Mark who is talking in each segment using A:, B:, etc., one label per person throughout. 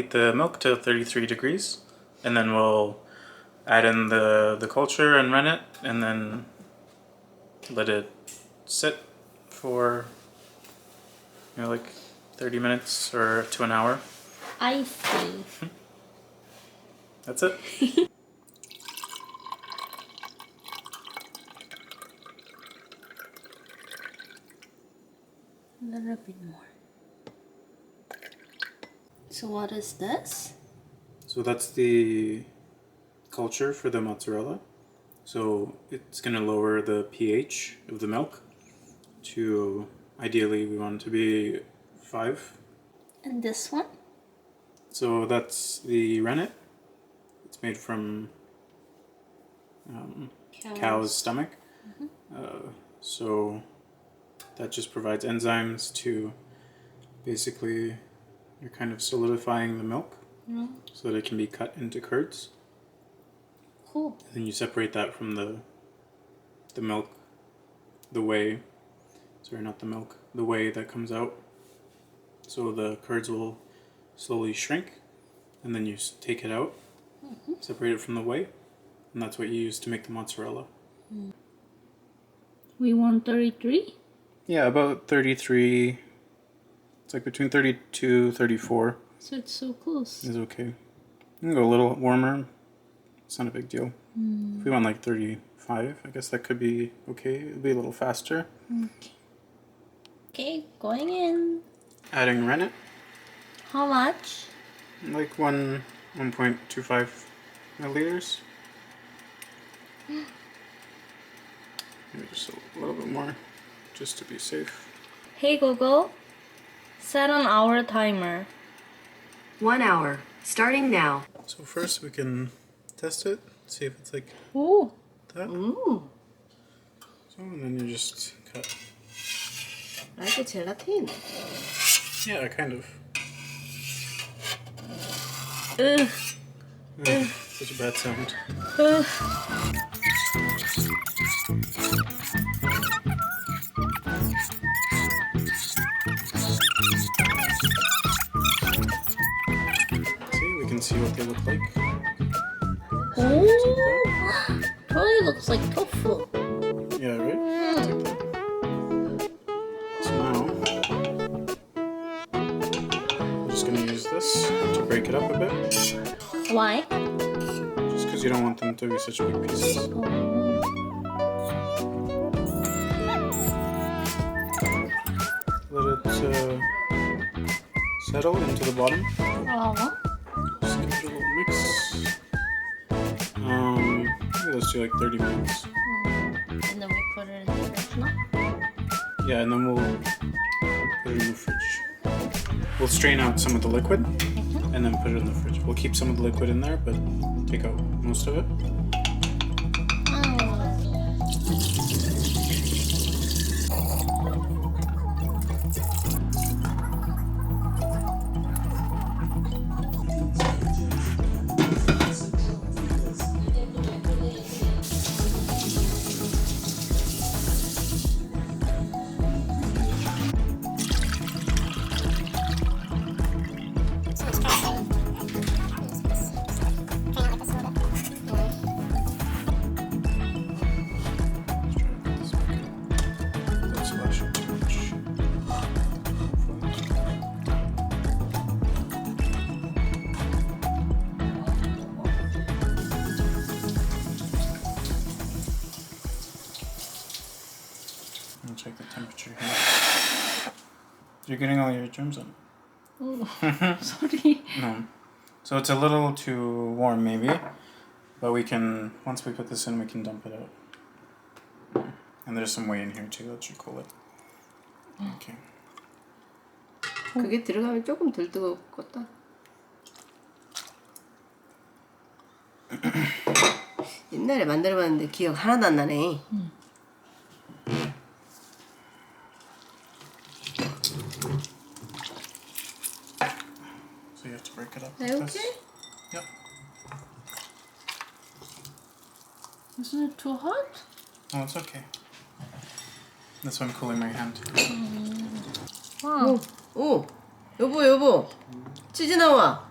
A: heat the milk to 33 degrees, and then we'll add in the culture and rennet, and then let it sit for like 30 minutes or to an hour.
B: I see.
A: That's it.
B: A little bit more. So what is this?
A: So that's the culture for the mozzarella. So it's going to lower the pH of the milk to, ideally we want it to be 5.
B: And this one?
A: So that's the rennet. It's made from cow's stomach. So that just provides enzymes to basically, you're kind of solidifying the milk so that it can be cut into curds.
B: Cool.
A: And then you separate that from the milk, the whey. Sorry, not the milk, the whey that comes out. So the curds will slowly shrink, and then you take it out, separate it from the whey, and that's what you use to make the mozzarella.
B: We want 33?
A: Yeah, about 33. It's like between 32, 34.
B: So it's so close.
A: Is okay. You can go a little warmer. It's not a big deal. If we want like 35, I guess that could be okay. It'll be a little faster.
B: Okay, going in.
A: Adding rennet.
B: How much?
A: Like 1.25 milliliters. Maybe just a little bit more, just to be safe.
B: Hey Google, set an hour timer.
C: 1 hour, starting now.
A: So first we can test it, see if it's like
B: Ooh.
A: that.
C: Ooh,
A: So and then you just cut.
C: like a gelatin.
A: Yeah, kind of.
B: Ugh.
A: Such a bad sound.
B: Ugh.
A: See, we can see what they look like.
B: Ooh. Totally looks like tofu.
A: Yeah, right? It's like that. So now, I'm just gonna use this to break it up a bit.
B: Why?
A: Just because you don't want them to be such big pieces. Let it settle into the bottom. Just give it a little mix. Maybe let's do like 30 minutes.
B: And then we put it in the fridge now?
A: Yeah, and then we'll put it in the fridge. We'll strain out some of the liquid and then put it in the fridge. We'll keep some of the liquid in there, but take out most of it. Don't splash it too much. I'll check the temperature here. You're getting all your germs on.
B: Oh, sorry.
A: No. So it's a little too warm maybe, but we can, once we put this in, we can dump it out. And there's some whey in here too, that should cool it. Okay.
C: 그게 들어가면 조금 덜 뜨겁겠다. 옛날에 만들어봤는데 기억 하나도 안 나네.
A: So you have to break it up
B: Are
A: like
B: you
A: this.
B: okay?
A: Yep.
B: Isn't it too hot?
A: Oh, it's okay. That's why I'm cooling my hand.
B: Wow.
C: 오, 여보, 치즈 나와.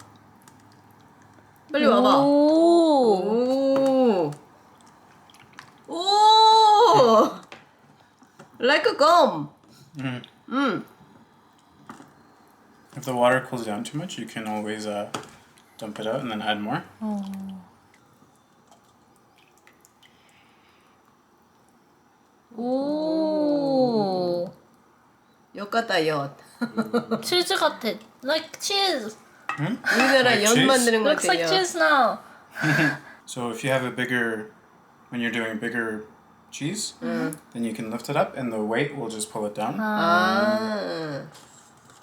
C: 빨리 와봐.
B: 오.
C: 오. 오. Like a gum.
A: If the water cools down too much, you can always dump it out and then add more.
B: 오.
C: 엿 같다 엿.
B: 치즈 같아. Like cheese.
C: 우리나라
A: Like
C: 엿
A: cheese?
C: 만드는 것
B: Looks
C: 같아.
B: like
C: 엿.
B: cheese now.
A: So if you have a bigger, when you're doing bigger cheese, then you can lift it up and the weight will just pull it down.
C: 아.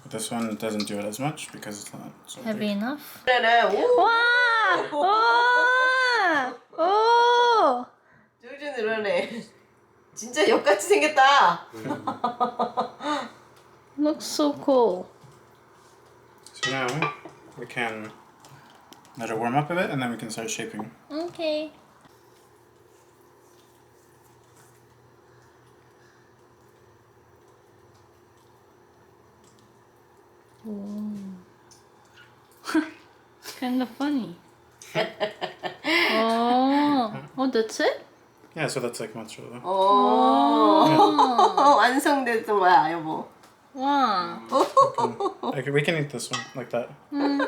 A: But this one doesn't do it as much because it's not so
B: Heavy
A: big.
B: enough.
C: 그래. 오.
B: 와! 오! 오!
C: 쫄쫄 늘어네. 진짜 엿같이 생겼다.
B: Looks so cool.
A: So now we can let it warm up a bit and then we can start shaping.
B: Okay. Kind of funny. Oh, that's it?
A: Yeah, so that's like mozzarella.
C: 오. 완성됐던 거야, 여보.
B: Wow.
A: Okay, we can eat this one like that. Do you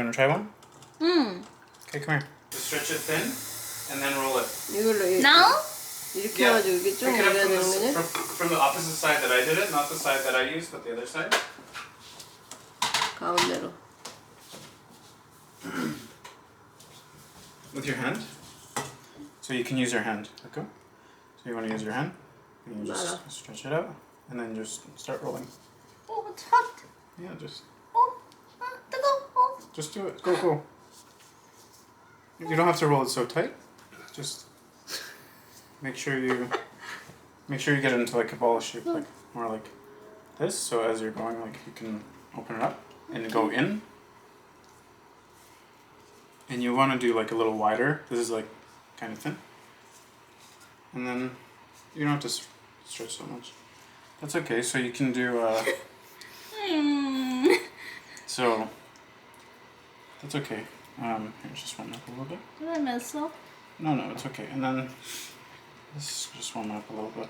A: want to try one? Okay, come here. Stretch it thin and then roll it.
C: 이걸로
B: Now?
C: 이렇게 해가지고 이렇게 좀
A: Pick it up
C: 올려야
A: from,
C: 되는 거냐?
A: from the opposite side that I did it, not the side that I used, but the other side.
C: 가운데로.
A: With your hand. So you can use your hand. Okay. So you want to use your hand, and you just stretch it out, and then just start rolling.
B: Oh, it's hot.
A: Yeah, just
B: 뜨거워.
A: just do it. Go, go. You don't have to roll it so tight. Just make sure you get it into like a ball shape, like more like this. So as you're going, like you can open it up and go in. And you want to do like a little wider. This is like kind of thin. And then you don't have to stretch so much. That's okay. So you can do. So that's okay. Here's just warm up a little bit.
B: Did I mess up?
A: No, it's okay. And then this just warm up a little bit.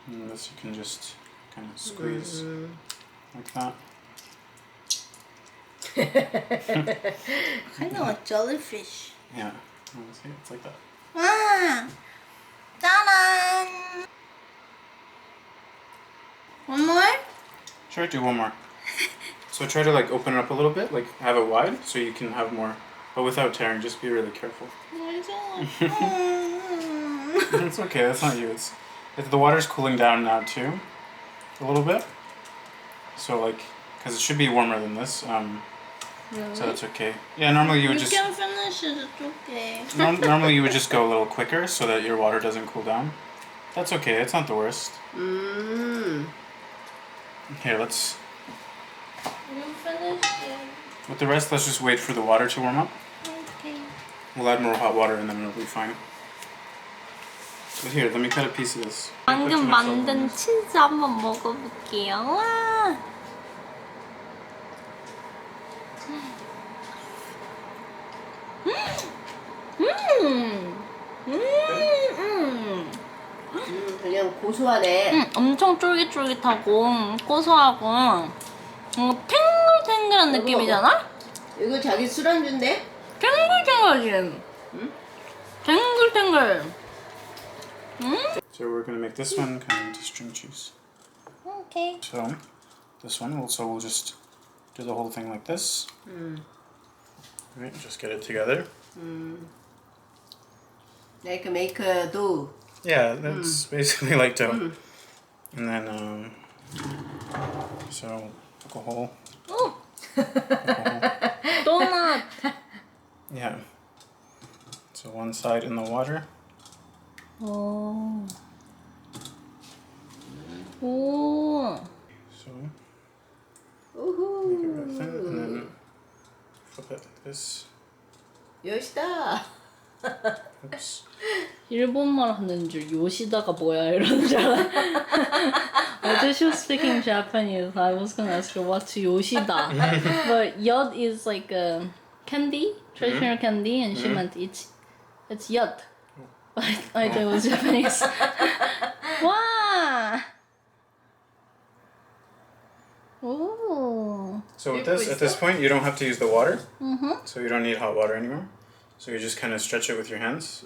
A: And this you can just kind of squeeze like that.
B: Kind of like jellyfish.
A: Yeah. See, it's like that.
B: 와! 짜란! One more?
A: Sure, do one more. So try to like open it up a little bit, like have it wide so you can have more, but without tearing. Just be really careful. It's okay. That's not you. It's the water's cooling down now too, a little bit. So like, because it should be warmer than this. So that's okay. Yeah, normally you would
B: You
A: just
B: can finish it, it's okay.
A: normally you would just go a little quicker so that your water doesn't cool down. That's okay. It's not the worst. Here, let's.
B: You finish it.
A: With the rest, let's just wait for the water to warm up.
B: Okay.
A: We'll add more hot water and then it'll be fine. But here, let me cut a piece of this.
B: 방금 만든 치즈 한번 먹어볼게요. 와!
C: 그냥 고소하네.
B: 엄청 쫄깃쫄깃하고 고소하고 탱글탱글한 느낌이잖아?
C: 이거 자기 술안주인데?
B: 탱글탱글하지? 탱글탱글.
A: So we're gonna make this one kind of string cheese.
B: Okay.
A: So this one, we'll just do the whole thing like this. Right, just get it together.
C: Like make a dough.
A: Yeah, that's basically like dough. And then, so poke a hole.
B: 오! 도넛!
A: Yeah. So one side in the water.
B: 오. 오.
A: So
C: 우후.
A: make it really thin, and then flip it like this.
C: 멋있다.
A: Oops.
B: 일본말 하는 줄 요시다가 뭐야 이러는 줄 알아. Although she was speaking Japanese, I was gonna ask her what's Yoshida. But yod is like a candy, traditional candy, and she meant it's yod. But I thought it was Japanese. Wow! Ooh.
A: So with this, at this point, you don't have to use the water. So you don't need hot water anymore. So you just kind of stretch it with your hands.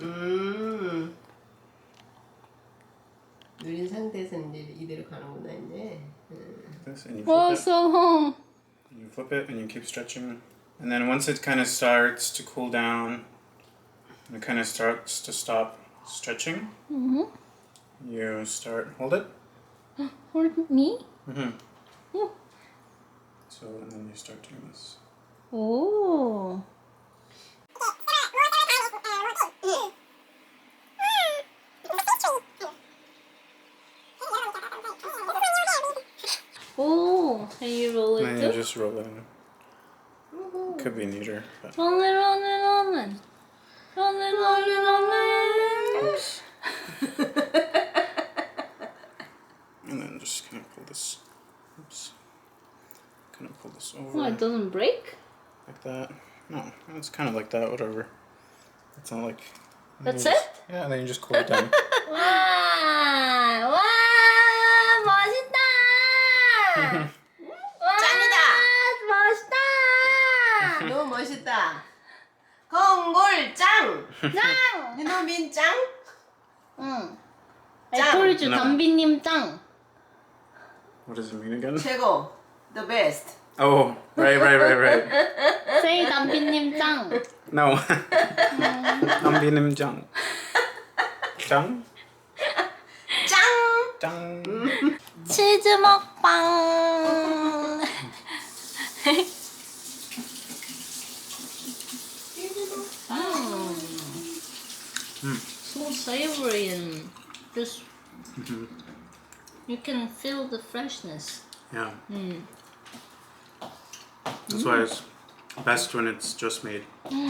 C: 누린 상태에서 이제 이대로 가는구나 이제.
A: This, and you
B: Wow,
A: flip it.
B: so long.
A: You flip it and you keep stretching. And then once it kind of starts to cool down, and it kind of starts to stop stretching, you hold it.
B: Hold me? Oh.
A: So, and then you start doing this.
B: Oh. Oh, and you roll it
A: And then you
B: too?
A: just roll it in. Could be neater, but
B: Roll it, roll it, roll it. Roll it, roll it, roll it.
A: oops. And then just kind of pull this. Oops. Kind of pull this over
B: Oh, it doesn't break?
A: like that. No, it's kind of like that. Whatever. It's not like.
B: That's
A: you
B: it?
A: just- Yeah, and then you just cool it down.
B: 와, 와, 멋있다. 와,
C: 짱이다.
B: 멋있다.
C: 너무 멋있다. 건골 짱.
B: 짱.
C: 윤호민 짱.
B: 응.
C: 짱.
B: 애플주
A: No.
B: 담비님 짱.
A: What does it mean again?
C: 최고. The best.
A: Oh, right.
B: 세이 담비님 짱.
A: No. 담비님 짱. 짱?
C: 짱.
A: 짱.
B: 치즈 먹방. So savory and just you can feel the freshness.
A: Yeah. That's why it's best when it's just made.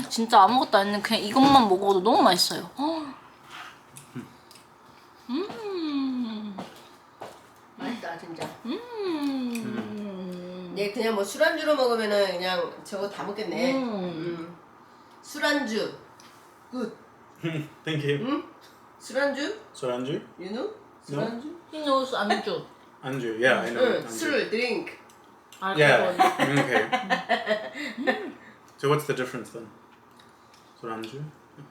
B: 진짜 아무것도 안 했는데 그냥 이것만 먹어도 너무 맛있어요.
C: 맛있다 진짜. 얘 그냥 뭐 술안주로 먹으면은 그냥 저거 다 먹겠네. 술안주. 굿.
A: Thank you.
C: 응? 술안주?
A: 소란주?
C: 윤우? 술안주?
B: He knows 안주.
A: 안주. Yeah, I know.
C: 응.
A: 안주.
C: 술, 드링크.
A: Yeah. Okay. So what's the difference then? 소란주?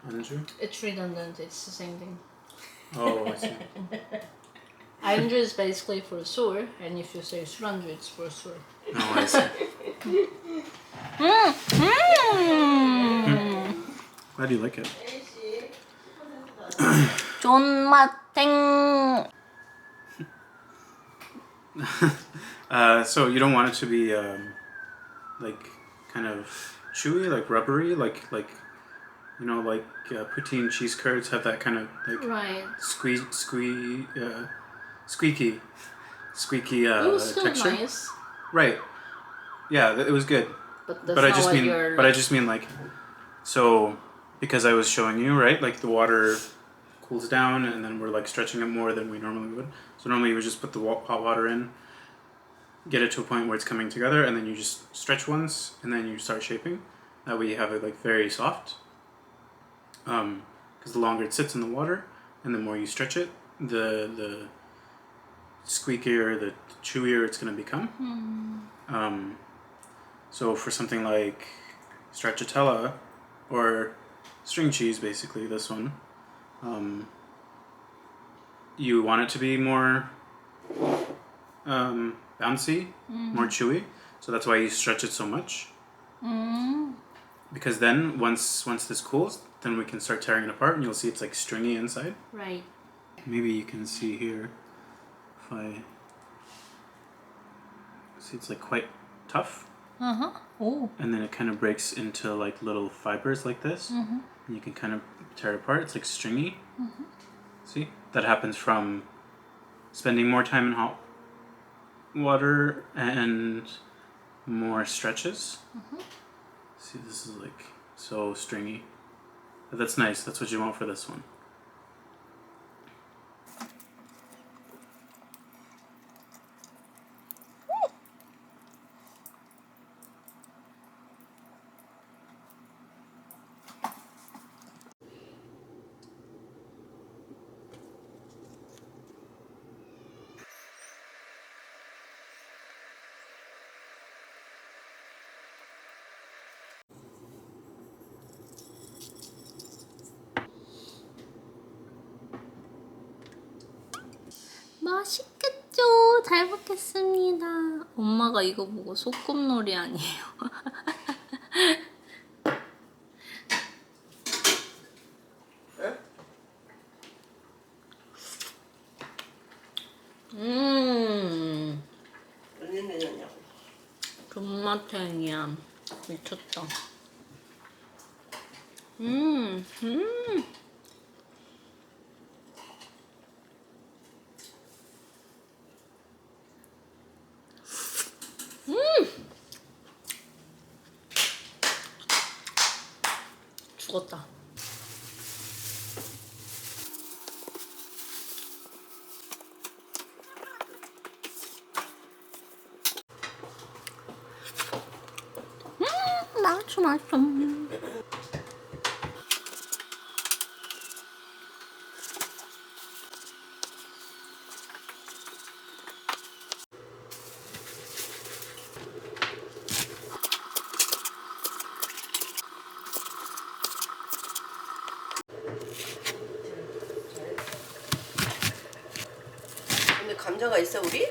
A: 안주?
B: It's redundant. It's the same thing.
A: Oh, I see.
B: 안주 is basically for 술, and if you say 술안주, it's for 술.
A: Oh, I see. Why do you like it?
B: 존맛탱.
A: So you don't want it to be like kind of chewy, like rubbery, like you know, like poutine cheese curds have that kind of like
B: Right.
A: squeaky
B: It was still
A: texture.
B: nice,
A: Right. Yeah, it was good.
B: but that's
A: But I
B: not
A: just
B: what
A: mean,
B: you're.
A: but I just mean like, so because I was showing you, right? Like the water cools down, and then we're like stretching it more than we normally would. So normally you would just put the hot water in, get it to a point where it's coming together, and then you just stretch once, and then you start shaping. That way you have it like very soft. Because the longer it sits in the water, and the more you stretch it, the squeakier, the chewier it's gonna become. So for something like stracciatella or string cheese, basically this one, you want it to be more bouncy, more chewy. So that's why you stretch it so much. Because then once this cools, then we can start tearing it apart, and you'll see it's like stringy inside.
B: Right.
A: Maybe you can see here if I see it's like quite tough.
B: Oh.
A: And then it kind of breaks into like little fibers like this. And you can kind of tear it apart. It's like stringy. See? That happens from spending more time in hot water and more stretches. See, this is like so stringy. But that's nice. That's what you want for this one.
B: 맛있겠죠? 잘 먹겠습니다. 엄마가 이거 보고 소꿉놀이 아니에요.
C: 언니는 넣냐고.
B: 존맛탱이야. 미쳤다. 죽었다. 맛있어, 맛있어.
C: 근데 감자가 있어 우리?